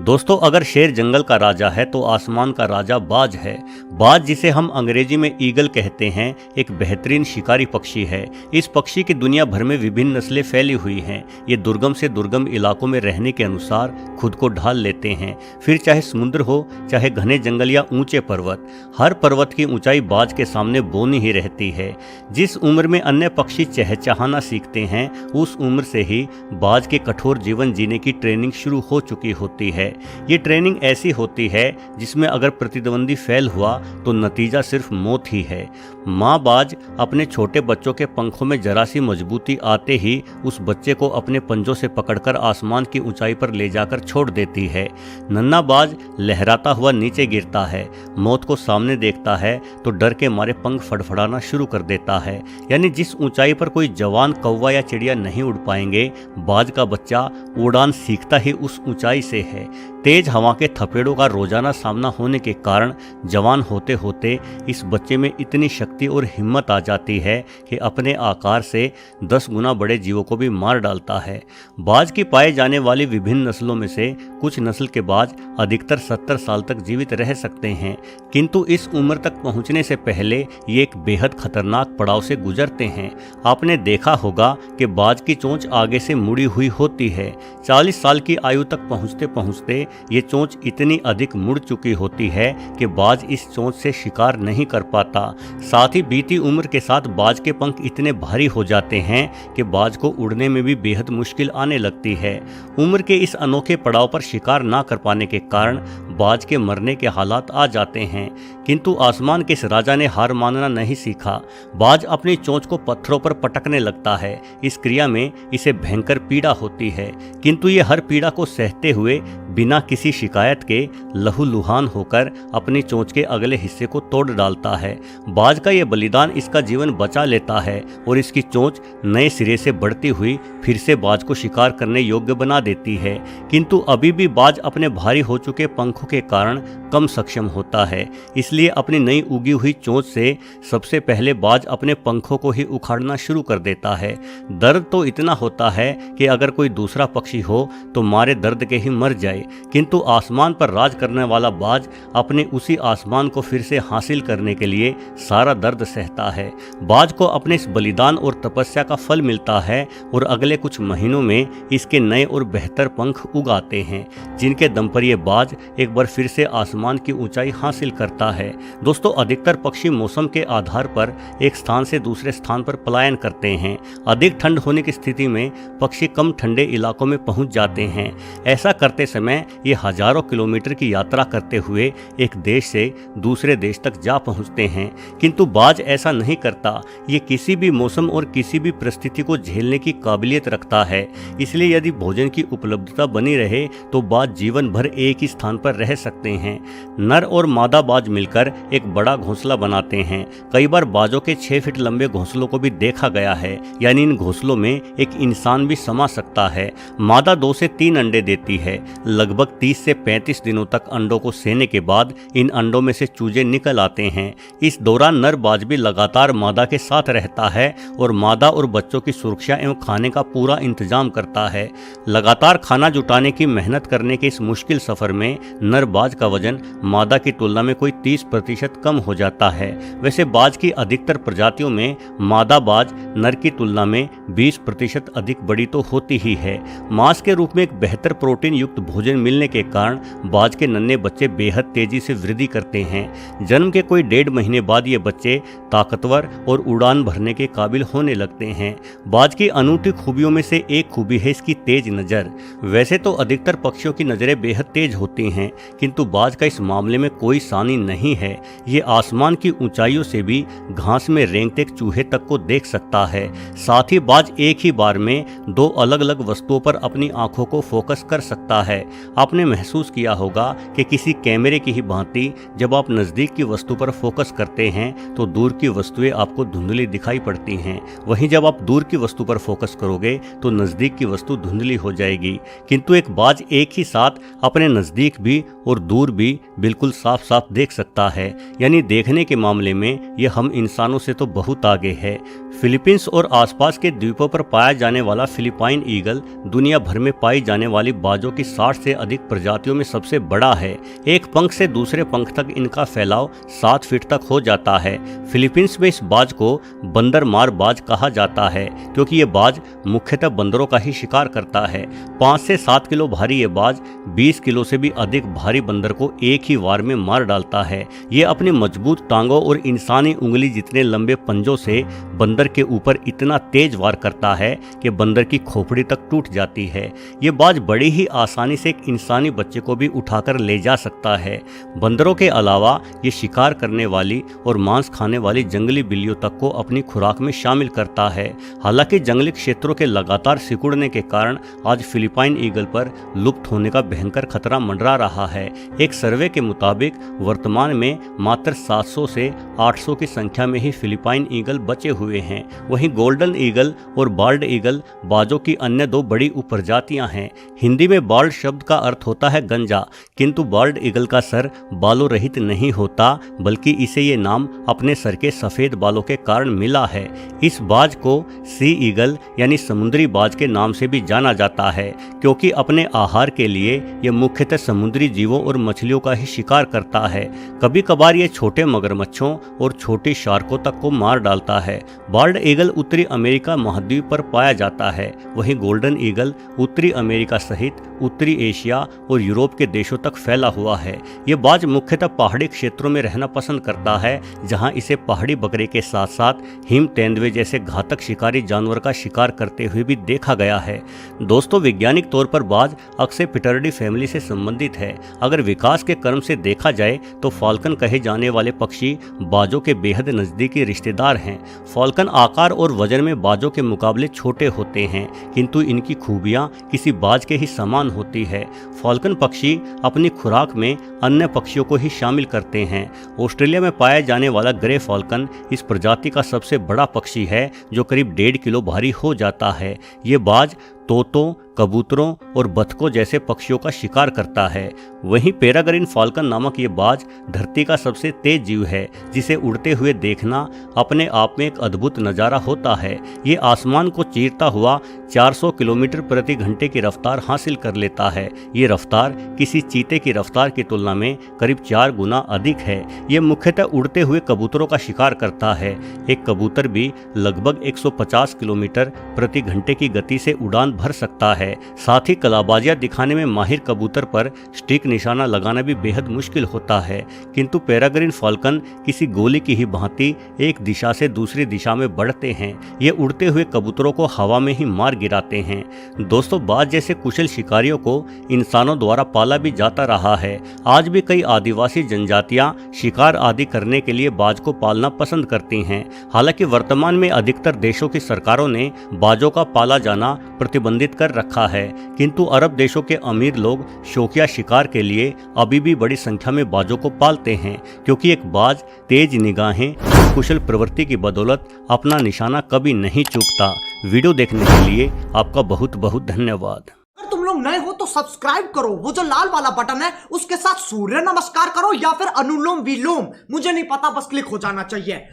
दोस्तों, अगर शेर जंगल का राजा है तो आसमान का राजा बाज है। बाज, जिसे हम अंग्रेजी में ईगल कहते हैं, एक बेहतरीन शिकारी पक्षी है। इस पक्षी की दुनिया भर में विभिन्न नस्लें फैली हुई हैं। ये दुर्गम से दुर्गम इलाकों में रहने के अनुसार खुद को ढाल लेते हैं, फिर चाहे समुद्र हो, चाहे घने जंगल या ऊंचे पर्वत। हर पर्वत की ऊंचाई बाज के सामने बौनी ही रहती है। जिस उम्र में अन्य पक्षी चहचहाना सीखते हैं, उस उम्र से ही बाज के कठोर जीवन जीने की ट्रेनिंग शुरू हो चुकी होती है। ये ट्रेनिंग ऐसी होती है जिसमें अगर प्रतिद्वंदी फेल हुआ तो नतीजा सिर्फ मौत ही है। माँ बाज अपने छोटे बच्चों के पंखों में जरा सी मजबूती आते ही उस बच्चे को अपने पंजों से पकड़कर आसमान की ऊंचाई पर ले जाकर छोड़ देती है। नन्हा बाज लहराता हुआ नीचे गिरता है, मौत को सामने देखता है तो डर के मारे पंख फड़फड़ाना शुरू कर देता है। यानी जिस ऊंचाई पर कोई जवान कौवा या चिड़िया नहीं उड़ पाएंगे, बाज का बच्चा उड़ान सीखता ही उस ऊंचाई से है। तेज हवा के थपेड़ों का रोजाना सामना होने के कारण जवान होते होते इस बच्चे में इतनी शक्ति और हिम्मत आ जाती है कि अपने आकार से 10 गुना बड़े जीवों को भी मार डालता है। बाज की पाए जाने वाली विभिन्न नस्लों में से कुछ नस्ल के बाज अधिकतर 70 साल तक जीवित रह सकते हैं, किंतु इस उम्र तक पहुंचने से पहले ये एक बेहद खतरनाक पड़ाव से गुजरते हैं। आपने देखा होगा कि बाज की चोंच आगे से मुड़ी हुई होती है। 40 साल की आयु तक पहुंचते पहुंचते ये चोंच इतनी अधिक मुड़ चुकी होती है कि बाज इस चोंच से शिकार नहीं कर पाता। साथ ही बीती उम्र के साथ बाज के पंख इतने भारी हो जाते हैं कि बाज को उड़ने में भी बेहद मुश्किल आने लगती है। उम्र के इस अनोखे पड़ाव पर शिकार ना कर पाने के कारण बाज के मरने के हालात आ जाते हैं, किंतु आसमान के इस राजा ने हार मानना नहीं सीखा। बाज अपनी चोंच को पत्थरों पर पटकने लगता है। इस क्रिया में इसे भयंकर पीड़ा होती है, किंतु ये हर पीड़ा को सहते हुए बिना किसी शिकायत के लहूलुहान होकर अपनी चोंच के अगले हिस्से को तोड़ डालता है। बाज का यह बलिदान इसका जीवन बचा लेता है और इसकी चोंच नए सिरे से बढ़ती हुई फिर से बाज को शिकार करने योग्य बना देती है, किंतु अभी भी बाज अपने भारी हो चुके पंखों के कारण कम सक्षम होता है। इसलिए अपनी नई उगी हुई चोंच से सबसे पहले बाज अपने पंखों को ही उखाड़ना शुरू कर देता है। दर्द तो इतना होता है कि अगर कोई दूसरा पक्षी हो तो मारे दर्द के ही मर जाए, किंतु आसमान पर राज करने वाला बाज अपने उसी आसमान को फिर से हासिल करने के लिए सारा दर्द सहता है। बाज को अपने इस बलिदान और तपस्या का फल मिलता है और अगले कुछ महीनों में इसके नए और बेहतर पंख उगाते हैं, जिनके दम पर यह बाज एक बार फिर से आसमान की ऊंचाई हासिल करता है। दोस्तों, अधिकतर पक्षी मौसम के आधार पर एक स्थान से दूसरे स्थान पर पलायन करते हैं। अधिक ठंड होने की स्थिति में पक्षी कम ठंडे इलाकों में पहुंच जाते हैं। ऐसा करते समय ये हजारों किलोमीटर की यात्रा करते हुए एक देश से दूसरे देश तक जा पहुंचते हैं, किंतु बाज ऐसा नहीं करता। ये किसी भी मौसम और किसी भी परिस्थिति को झेलने की काबिलियत रखता है। इसलिए यदि भोजन की उपलब्धता बनी रहे तो बाज जीवन भर एक ही स्थान पर रह सकते हैं। नर और मादा बाज मिलकर एक बड़ा घोंसला बनाते हैं। कई बार बाजों के 6 फीट लंबे घोंसलों को भी देखा गया है, यानी इन घोंसलों में एक इंसान भी समा सकता है। मादा 2 से 3 अंडे देती है। लगभग 30 से 35 दिनों तक अंडों को सेने के बाद इन अंडों में से चूजे निकल आते हैं। इस दौरान नर बाज भी लगातार मादा के साथ रहता है और मादा और बच्चों की सुरक्षा एवं खाने का पूरा इंतजाम करता है। लगातार खाना जुटाने की मेहनत करने के इस मुश्किल सफर में नर बाज का वजन मादा की तुलना में कोई 30% कम हो जाता है। वैसे बाज की अधिकतर प्रजातियों में मादा बाज नर की तुलना में 20% अधिक बड़ी तो होती ही है। मांस के रूप में एक बेहतर प्रोटीन युक्त भोजन मिलने के कारण बाज के नन्हे बच्चे बेहद तेजी से वृद्धि करते हैं। जन्म के कोई 1.5 महीने बाद ये बच्चे ताकतवर और उड़ान भरने के काबिल होने लगते हैं। बाज की अनूठी खूबियों में से एक खूबी है इसकी तेज नज़र। वैसे तो अधिकतर पक्षियों की नज़रें बेहद तेज होती हैं, किंतु बाज का इस मामले में कोई सानी नहीं है। ये आसमान की ऊंचाइयों से भी घास में रेंगते एक चूहे तक को देख सकता है। साथ ही बाज एक ही बार में 2 अलग अलग वस्तुओं पर अपनी आंखों को फोकस कर सकता है। आपने महसूस किया होगा कि किसी कैमरे की ही भांति जब आप नज़दीक की वस्तु पर फोकस करते हैं तो दूर की वस्तुएं आपको धुंधली दिखाई पड़ती हैं। वहीं जब आप दूर की वस्तु पर फोकस करोगे तो नज़दीक की वस्तु धुंधली हो जाएगी। किंतु एक बाज एक ही साथ अपने नज़दीक भी और दूर भी बिल्कुल साफ साफ देख सकता है। यानी देखने के मामले में यह हम इंसानों से तो बहुत आगे है। फिलीपींस और आसपास के द्वीपों पर पाया जाने वाला फिलिपाइन ईगल दुनिया भर में पाई जाने वाली बाजों की 60 से अधिक प्रजातियों में सबसे बड़ा है। एक पंख से दूसरे पंख तक इनका फैलाव 7 फीट तक हो जाता है। फिलीपींस में इस बाज को बंदरमार बाज कहा जाता है क्योंकि ये बाज मुख्यतः बंदरों का ही शिकार करता है। 5 से 7 किलो भारी ये बाज 20 किलो से भी अधिक भारी बंदर को एक ही वार में मार डालता है। ये अपनी मजबूत टांगों और इंसानी उंगली जितने लंबे पंजों से बंदर के ऊपर इतना तेज वार करता है कि बंदर की खोपड़ी तक टूट जाती है। ये बाज बड़ी ही आसानी से एक इंसानी बच्चे को भी उठाकर ले जा सकता है। बंदरों के अलावा ये शिकार करने वाली और मांस खाने वाली जंगली बिल्लियों तक को अपनी खुराक में शामिल करता है। हालांकि जंगली क्षेत्रों के लगातार सिकुड़ने के कारण आज फिलिपाइन ईगल पर लुप्त होने का भयंकर खतरा मंडरा रहा है। एक सर्वे के मुताबिक वर्तमान में मात्र 700 से 800 की संख्या में ही फिलिपाइन ईगल बचे हुए हैं। वहीं गोल्डन ईगल और बाल्ड ईगल बाजों की अन्य 2 बड़ी उपप्रजातियां हैं। हिंदी में बाल्ड शब्द का अर्थ होता है गंजा, किंतु बाल्ड ईगल का सर बालों रहित नहीं होता, बल्कि इसे ये नाम अपने सर के सफेद बालों के कारण मिला है। इस बाज को सी ईगल यानी समुद्री बाज के नाम से भी जाना जाता है क्योंकि अपने आहार के लिए यह मुख्यतः समुद्री जीवों और मछलियों का ही शिकार करता है। कभी कभार ये छोटे मगरमच्छों और छोटी शार्कों तक को मार डालता है। बाल्ड ईगल उत्तरी अमेरिका महाद्वीप पर पाया जाता है। वहीं गोल्डन ईगल उत्तरी अमेरिका सहित उत्तरी एशिया और यूरोप के देशों तक फैला हुआ है। ये बाज मुख्यतः पहाड़ी क्षेत्रों में रहना पसंद करता है, जहां इसे पहाड़ी बकरे के साथ साथ हिम तेंदुए जैसे घातक शिकारी जानवर का शिकार करते हुए भी देखा गया है। दोस्तों, वैज्ञानिक तौर पर बाज अक्सेपिटर्डी फैमिली से संबंधित है। अगर विकास के क्रम से देखा जाए तो फाल्कन कहे जाने वाले पक्षी बाजों के बेहद नजदीकी रिश्तेदार हैं। फाल्कन आकार और वजन में बाजों के मुकाबले छोटे होते हैं, किंतु इनकी खूबियां किसी बाज के ही समान होती है। फाल्कन पक्षी अपनी खुराक में अन्य पक्षियों को ही शामिल करते हैं। ऑस्ट्रेलिया में पाया जाने वाला ग्रे फाल्कन इस प्रजाति का सबसे बड़ा पक्षी है, जो करीब 1.5 किलो भारी हो जाता है। ये बाज तोतों, कबूतरों और बतखों जैसे पक्षियों का शिकार करता है। वहीं पेराग्रीन फाल्कन नामक ये बाज धरती का सबसे तेज जीव है, जिसे उड़ते हुए देखना अपने आप में एक अद्भुत नज़ारा होता है। ये आसमान को चीरता हुआ 400 किलोमीटर प्रति घंटे की रफ्तार हासिल कर लेता है। ये रफ्तार किसी चीते की रफ्तार की तुलना में करीब 4 गुना अधिक है। ये मुख्यतः उड़ते हुए कबूतरों का शिकार करता है। एक कबूतर भी लगभग 150 किलोमीटर प्रति घंटे की गति से उड़ान भर सकता है। साथ ही कलाबाजियां दिखाने में माहिर कबूतर पर स्टिक निशाना लगाना भी बेहद मुश्किल होता है, किंतु पेराग्रीन फाल्कन किसी गोली की ही भांति एक दिशा से दूसरी दिशा में बढ़ते हैं। ये उड़ते हुए कबूतरों को हवा में ही मार गिराते हैं। दोस्तों, बाज जैसे कुशल शिकारियों को इंसानों द्वारा पाला भी जाता रहा है। आज भी कई आदिवासी जनजातियां शिकार आदि करने के लिए बाज को पालना पसंद करती हैं। हालांकि वर्तमान में अधिकतर देशों की सरकारों ने बाजों का पाला जाना प्रतिबंधित कर रखा है, किंतु अरब देशों के अमीर लोग शौकिया शिकार के लिए अभी भी बड़ी संख्या में बाजों को पालते हैं, क्योंकि एक बाज तेज निगाहें और कुशल प्रवृत्ति की बदौलत अपना निशाना कभी नहीं चूकता। वीडियो देखने के लिए आपका बहुत बहुत धन्यवाद। अगर तुम लोग नए हो तो सब्सक्राइब करो, वो जो लाल वाला बटन है उसके साथ सूर्य नमस्कार करो या फिर अनुलोम विलोम, मुझे नहीं पता, बस क्लिक हो जाना चाहिए।